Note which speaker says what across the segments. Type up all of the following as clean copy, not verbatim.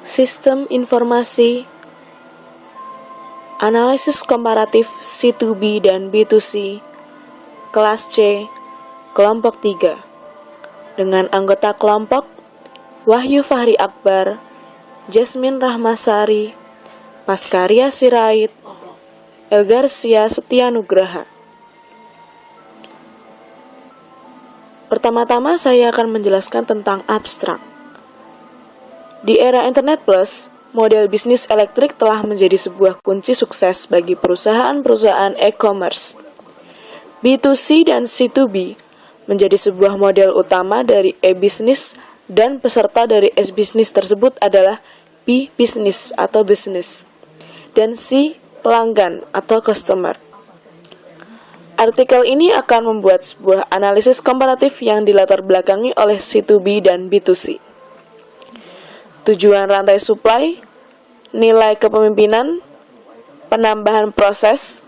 Speaker 1: Sistem Informasi, Analisis Komparatif C2B dan B2C, Kelas C, Kelompok 3, dengan anggota kelompok Wahyu Fahri Akbar, Jasmine Rahmasari, Paskaria Sirait, Elgarsia Setia Nugraha. Pertama-tama saya akan menjelaskan tentang abstrak. Di era Internet Plus, model bisnis elektrik telah menjadi sebuah kunci sukses bagi perusahaan-perusahaan e-commerce. B2C dan C2B menjadi sebuah model utama dari e-bisnis dan peserta dari e-bisnis tersebut adalah B-bisnis atau bisnis dan C pelanggan atau customer. Artikel ini akan membuat sebuah analisis komparatif yang dilatar belakangi oleh C2B dan B2C. Tujuan rantai supply, nilai kepemimpinan, penambahan proses,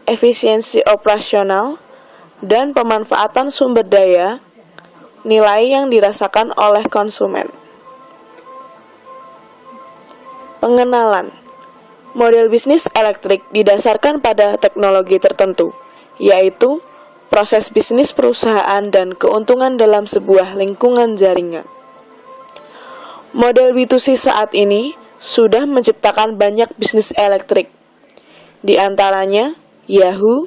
Speaker 1: efisiensi operasional, dan pemanfaatan sumber daya, nilai yang dirasakan oleh konsumen. Pengenalan. Model bisnis elektrik didasarkan pada teknologi tertentu, yaitu proses bisnis perusahaan dan keuntungan dalam sebuah lingkungan jaringan. Model B2C saat ini sudah menciptakan banyak bisnis elektrik, di antaranya Yahoo,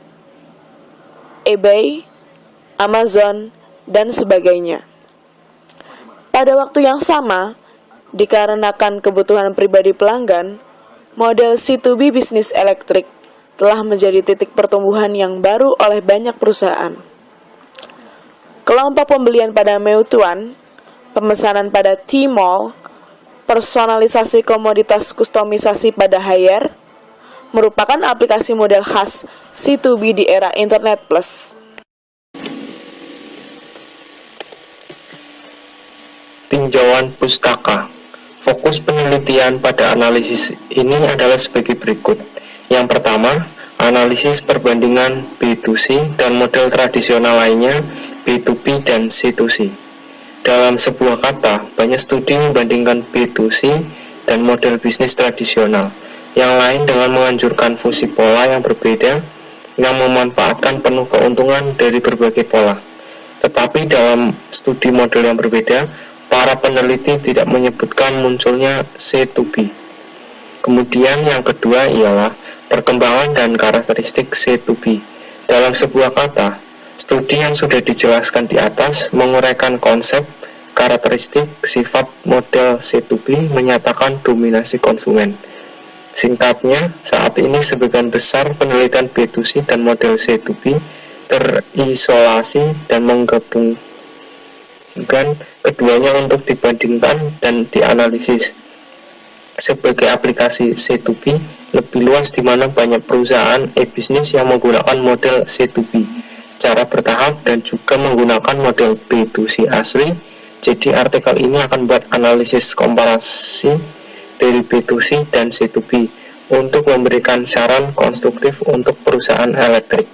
Speaker 1: eBay, Amazon, dan sebagainya. Pada waktu yang sama, dikarenakan kebutuhan pribadi pelanggan, model C2B bisnis elektrik telah menjadi titik pertumbuhan yang baru oleh banyak perusahaan. Kelompok pembelian pada Meituan, pemesanan pada Tmall, personalisasi komoditas kustomisasi pada Haier, merupakan aplikasi model khas C2B di era Internet Plus.
Speaker 2: Tinjauan pustaka. Fokus penelitian pada analisis ini adalah sebagai berikut. Yang pertama, analisis perbandingan B2C dan model tradisional lainnya B2B dan C2C. Dalam sebuah kata, banyak studi membandingkan B2C dan model bisnis tradisional. Yang lain dengan menganjurkan fungsi pola yang berbeda yang memanfaatkan penuh keuntungan dari berbagai pola. Tetapi dalam studi model yang berbeda, para peneliti tidak menyebutkan munculnya C2B. Kemudian yang kedua ialah perkembangan dan karakteristik C2B. Dalam sebuah kata, studi yang sudah dijelaskan di atas menguraikan konsep, karakteristik, sifat model C2B menyatakan dominasi konsumen. Singkatnya, saat ini sebagian besar penelitian B2C dan model C2B terisolasi dan menggabungkan keduanya untuk dibandingkan dan dianalisis. Sebagai aplikasi C2B lebih luas di mana banyak perusahaan e-bisnis yang menggunakan model C2B secara bertahap dan juga menggunakan model B2C asli. Jadi artikel ini akan buat analisis komparasi dari B2C dan C2B untuk memberikan saran konstruktif untuk perusahaan elektrik.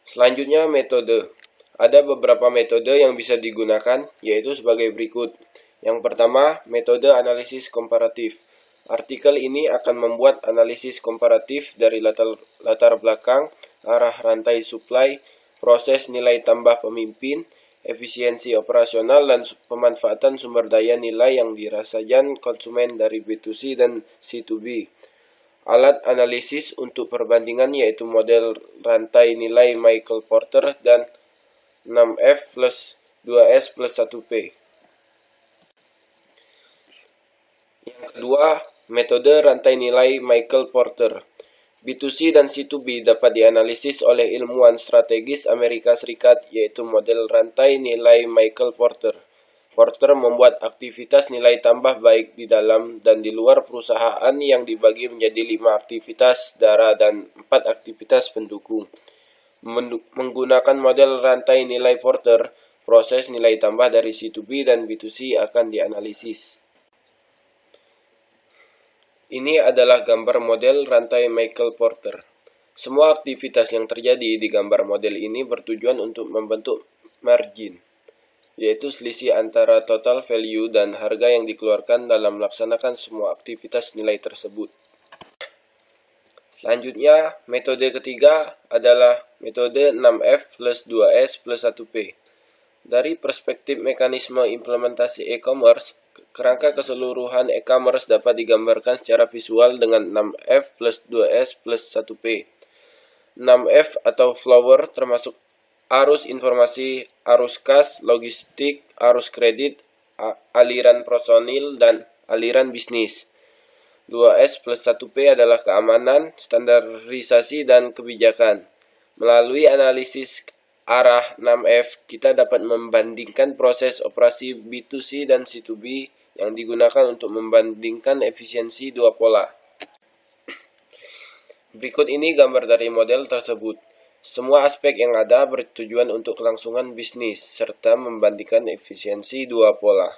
Speaker 3: Selanjutnya metode. Ada beberapa metode yang bisa digunakan, yaitu sebagai berikut. Yang pertama, metode analisis komparatif. Artikel ini akan membuat analisis komparatif dari latar belakang, arah rantai supply, proses nilai tambah pemimpin, efisiensi operasional, dan pemanfaatan sumber daya nilai yang dirasakan konsumen dari B2C dan C2B. Alat analisis untuk perbandingan yaitu model rantai nilai Michael Porter dan 6F plus 2S plus 1P. Yang kedua, metode rantai nilai Michael Porter. B2C dan C2B dapat dianalisis oleh ilmuwan strategis Amerika Serikat, yaitu model rantai nilai Michael Porter. Porter membuat aktivitas nilai tambah baik di dalam dan di luar perusahaan yang dibagi menjadi 5 aktivitas dara dan 4 aktivitas pendukung. Menggunakan model rantai nilai Porter, proses nilai tambah dari C2B dan B2C akan dianalisis. Ini adalah gambar model rantai Michael Porter. Semua aktivitas yang terjadi di gambar model ini bertujuan untuk membentuk margin. yaitu selisih antara total value dan harga yang dikeluarkan dalam melaksanakan semua aktivitas nilai tersebut. Selanjutnya, metode ketiga adalah metode 6F plus 2S plus 1P. Dari perspektif mekanisme implementasi e-commerce, kerangka keseluruhan e-commerce dapat digambarkan secara visual dengan 6F plus 2S plus 1P. 6F atau flower termasuk arus informasi, arus kas, logistik, arus kredit, aliran personil, dan aliran bisnis. 2S plus 1P adalah keamanan, standarisasi, dan kebijakan. Melalui analisis arah 6F, kita dapat membandingkan proses operasi B2C dan C2B yang digunakan untuk membandingkan efisiensi dua pola. Berikut ini gambar dari model tersebut. Semua aspek yang ada bertujuan untuk kelangsungan bisnis, serta membandingkan efisiensi dua pola.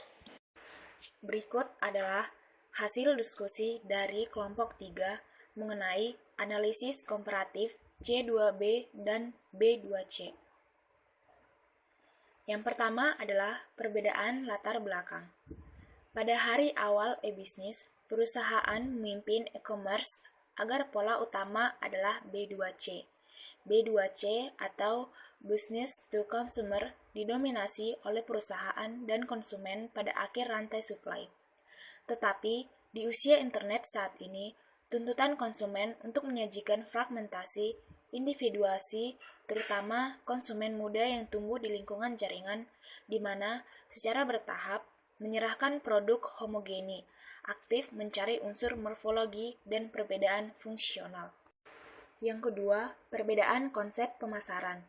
Speaker 4: Berikut adalah hasil diskusi dari kelompok 3 mengenai analisis komparatif C2B dan B2C. Yang pertama adalah perbedaan latar belakang. Pada hari awal e-bisnis, perusahaan memimpin e-commerce agar pola utama adalah B2C. B2C atau Business to Consumer didominasi oleh perusahaan dan konsumen pada akhir rantai supply. Tetapi, di usia internet saat ini, tuntutan konsumen untuk menyajikan fragmentasi, individuasi, terutama konsumen muda yang tumbuh di lingkungan jaringan, di mana secara bertahap menyerahkan produk homogeni, aktif mencari unsur morfologi dan perbedaan fungsional. Yang kedua, perbedaan konsep pemasaran.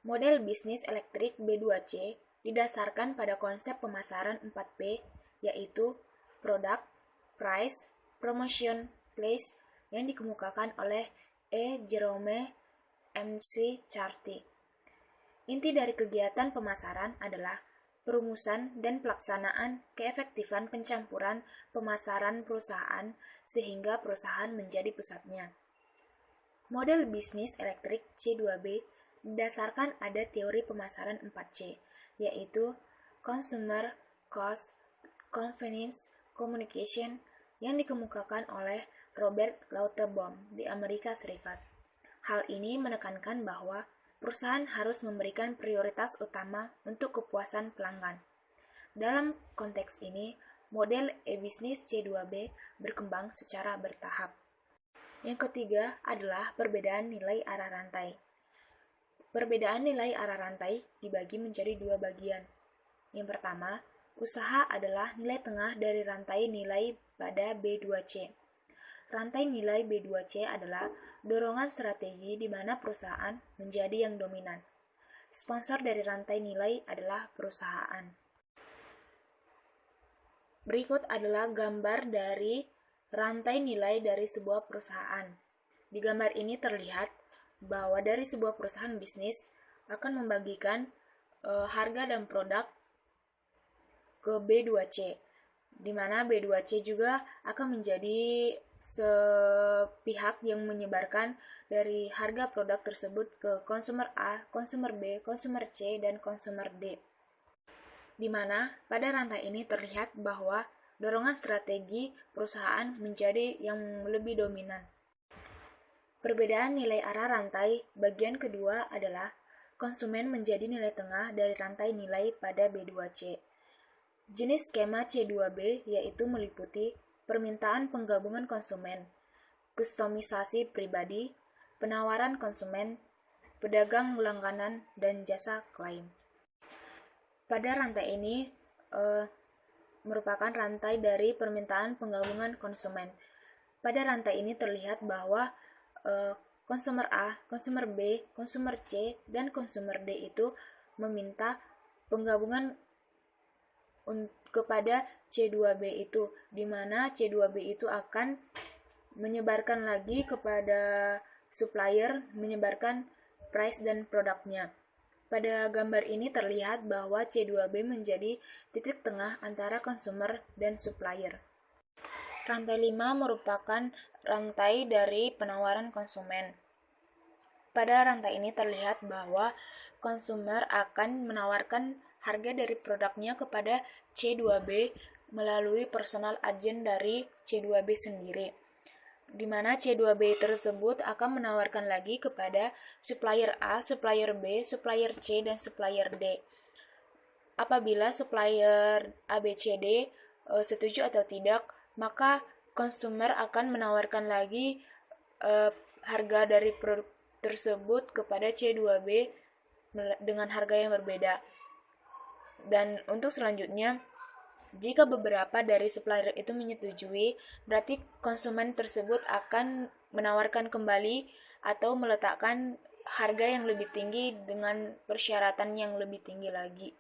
Speaker 4: Model bisnis elektrik B2C didasarkan pada konsep pemasaran 4P, yaitu product, price, promotion, place, yang dikemukakan oleh E. Jerome McCarthy. Inti dari kegiatan pemasaran adalah perumusan dan pelaksanaan keefektifan pencampuran pemasaran perusahaan sehingga perusahaan menjadi pusatnya. Model bisnis elektrik C2B didasarkan ada teori pemasaran 4C, yaitu Consumer, Cost, Convenience, Communication, yang dikemukakan oleh Robert Lauterbom di Amerika Serikat. Hal ini menekankan bahwa perusahaan harus memberikan prioritas utama untuk kepuasan pelanggan. Dalam konteks ini, model e-bisnis C2B berkembang secara bertahap. Yang ketiga adalah perbedaan nilai arah rantai. Perbedaan nilai arah rantai dibagi menjadi dua bagian. Yang pertama, usaha adalah nilai tengah dari rantai nilai pada B2C. Rantai nilai B2C adalah dorongan strategi di mana perusahaan menjadi yang dominan. Sponsor dari rantai nilai adalah perusahaan. Berikut adalah gambar dari rantai nilai dari sebuah perusahaan. Di gambar ini terlihat bahwa dari sebuah perusahaan bisnis akan membagikan harga dan produk ke B2C, di mana B2C juga akan menjadi sepihak yang menyebarkan dari harga produk tersebut ke konsumer A, konsumer B, konsumer C, dan konsumer D. Di mana pada rantai ini terlihat bahwa dorongan strategi perusahaan menjadi yang lebih dominan. Perbedaan nilai arah rantai bagian kedua adalah konsumen menjadi nilai tengah dari rantai nilai pada B2C. Jenis skema C2B yaitu meliputi permintaan penggabungan konsumen, kustomisasi pribadi, penawaran konsumen, pedagang langganan, dan jasa klaim. Pada rantai ini merupakan rantai dari permintaan penggabungan konsumen. Pada rantai ini terlihat bahwa konsumer A, konsumer B, konsumer C, dan konsumer D itu meminta penggabungan kepada C2B itu, di mana C2B itu akan menyebarkan lagi kepada supplier, menyebarkan price dan produknya. Pada gambar ini terlihat bahwa C2B menjadi titik tengah antara konsumer dan supplier. Rantai 5 merupakan rantai dari penawaran konsumen. Pada rantai ini terlihat bahwa konsumer akan menawarkan harga dari produknya kepada C2B melalui personal agent dari C2B sendiri, di mana C2B tersebut akan menawarkan lagi kepada supplier A, supplier B, supplier C, dan supplier D. Apabila supplier ABCD setuju atau tidak, maka konsumer akan menawarkan lagi harga dari produk tersebut kepada C2B dengan harga yang berbeda. Dan untuk selanjutnya, jika beberapa dari supplier itu menyetujui, berarti konsumen tersebut akan menawarkan kembali atau meletakkan harga yang lebih tinggi dengan persyaratan yang lebih tinggi lagi.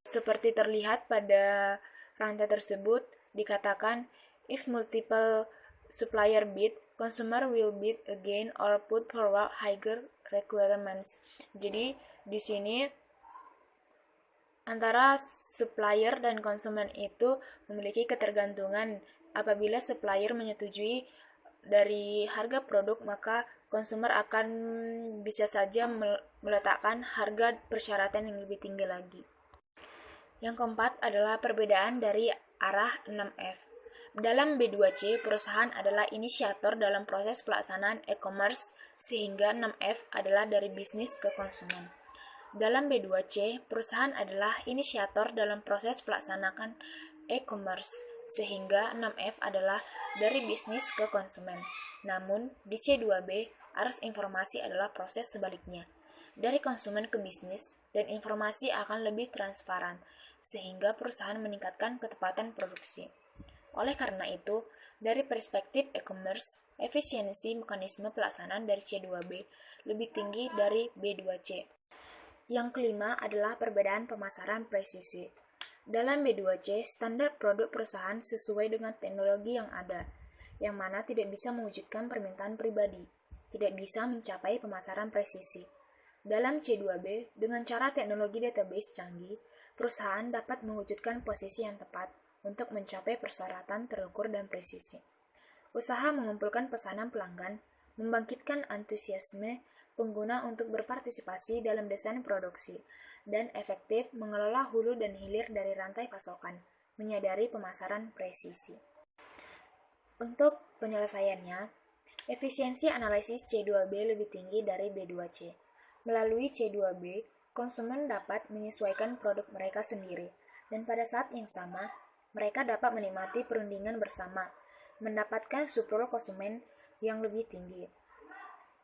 Speaker 4: Seperti terlihat pada rantai tersebut, dikatakan, if multiple supplier bid, consumer will bid again or put forward higher requirements. Jadi, di sini antara supplier dan konsumen itu memiliki ketergantungan. Apabila supplier menyetujui dari harga produk, maka konsumer akan bisa saja meletakkan harga persyaratan yang lebih tinggi lagi. Yang keempat adalah perbedaan dari arah 6F. Dalam B2C, perusahaan adalah inisiator dalam proses pelaksanaan e-commerce, sehingga 6F adalah dari bisnis ke konsumen. Dalam B2C, perusahaan adalah inisiator dalam proses pelaksanaan e-commerce, sehingga 6F adalah dari bisnis ke konsumen. Namun, di C2B, arus informasi adalah proses sebaliknya, dari konsumen ke bisnis, dan informasi akan lebih transparan, sehingga perusahaan meningkatkan ketepatan produksi. Oleh karena itu, dari perspektif e-commerce, efisiensi mekanisme pelaksanaan dari C2B lebih tinggi dari B2C. Yang kelima adalah perbedaan pemasaran presisi. Dalam B2C, standar produk perusahaan sesuai dengan teknologi yang ada, yang mana tidak bisa mewujudkan permintaan pribadi, tidak bisa mencapai pemasaran presisi. Dalam C2B, dengan cara teknologi database canggih, perusahaan dapat mewujudkan posisi yang tepat untuk mencapai persyaratan terukur dan presisi. Usaha mengumpulkan pesanan pelanggan, membangkitkan antusiasme pengguna untuk berpartisipasi dalam desain produksi, dan efektif mengelola hulu dan hilir dari rantai pasokan, menyadari pemasaran presisi. Untuk penyelesaiannya, efisiensi analisis C2B lebih tinggi dari B2C. Melalui C2B, konsumen dapat menyesuaikan produk mereka sendiri, dan pada saat yang sama, mereka dapat menikmati perundingan bersama, mendapatkan suprol konsumen yang lebih tinggi.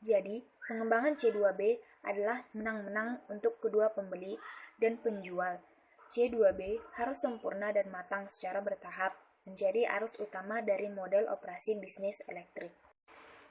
Speaker 4: Jadi, pengembangan C2B adalah menang-menang untuk kedua pembeli dan penjual. C2B harus sempurna dan matang secara bertahap, menjadi arus utama dari model operasi bisnis elektrik.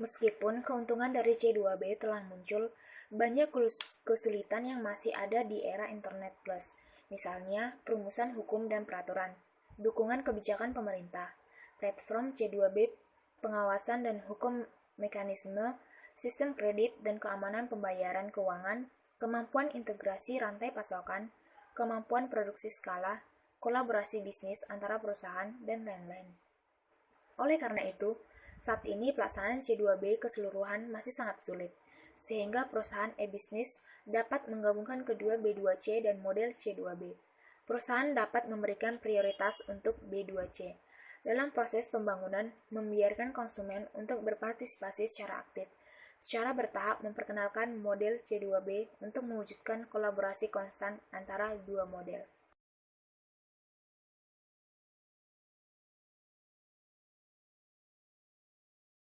Speaker 4: Meskipun keuntungan dari C2B telah muncul, banyak kesulitan yang masih ada di era Internet Plus, misalnya perumusan hukum dan peraturan, dukungan kebijakan pemerintah, platform C2B, pengawasan dan hukum mekanisme, sistem kredit dan keamanan pembayaran keuangan, kemampuan integrasi rantai pasokan, kemampuan produksi skala, kolaborasi bisnis antara perusahaan, dan lain-lain. Oleh karena itu, saat ini pelaksanaan C2B keseluruhan masih sangat sulit, sehingga perusahaan e-bisnis dapat menggabungkan kedua B2C dan model C2B. Perusahaan dapat memberikan prioritas untuk B2C. Dalam proses pembangunan, membiarkan konsumen untuk berpartisipasi secara aktif, secara bertahap memperkenalkan model C2B untuk mewujudkan kolaborasi konstan antara dua model.